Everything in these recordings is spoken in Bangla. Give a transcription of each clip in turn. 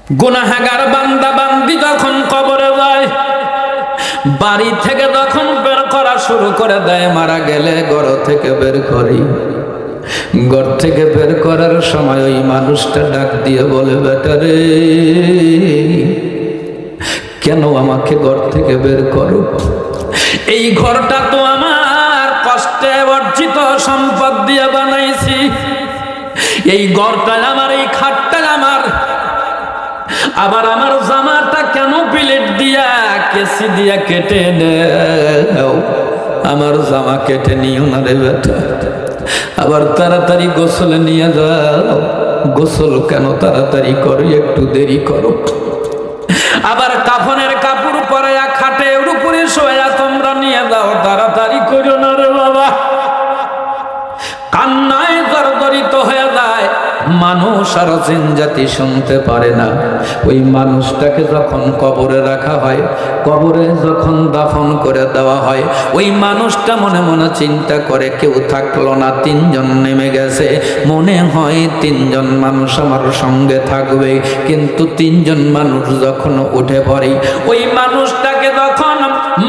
গুনাহগার বান্দা বান্দি যখন কবরে যায়, বাড়ি থেকে যখন বের করা শুরু করে দেয়, মারা গেলে ঘর থেকে বের করি, ঘর থেকে বের করার সময় ওই মানুষটা ডাক দিয়ে বলে, বেটা রে, কেন আমাকে ঘর থেকে বের করো? এই ঘরটা তো আমার কষ্টে অর্জিত সম্পদ দিয়ে বানাইছি, এই ঘরটা আমার, এই খাটটা আমার, আবার আমার জামাটা কেন প্লেট দিয়া কেসি দিয়া কেটে নেও? আমার জামা কেটে নিও না রে বেটা, আবার তাড়াতাড়ি গোসল নিয়ে যাও। গোসল কেন তাড়াতাড়ি করো, একটু দেরি করো। আবার কাফনের কাপড় পরে খাটের উপরে শোয়া তোমরা নিয়ে যাও, তাড়াতাড়ি করো না রে বাবা। কান্নায় জর্জরিত হয়ে যায় মানুষ, আর জিন জাতি শুনতে পারে না। ওই মানুষটাকে যখন কবরে রাখা হয়, কবরে যখন দাফন করে দেওয়া হয়, ওই মানুষটা মনে মনে চিন্তা করে, কেউ থাকলো না, তিনজন নেমে গেছে, মনে হয় তিনজন মানুষ আমার সঙ্গে থাকবে। কিন্তু তিনজন মানুষ যখন উঠে পড়ে, ওই মানুষটাকে যখন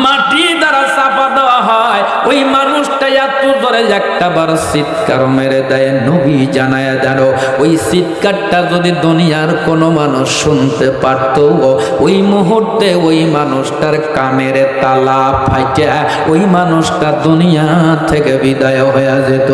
মাটি দ্বারা চাপা দেওয়া হয়, ওই মানুষটা এত জোরে একটা বার চিৎকার মেরে দেয়। নবী জানায় জানো, ওই চিৎকারটা যদি দুনিয়ার কোনো মানুষ শুনতে পারত, ওই মুহূর্তে ওই মানুষটার কানের তালা ফাইটা ওই মানুষটা দুনিয়া থেকে বিদায় হয়ে যেত।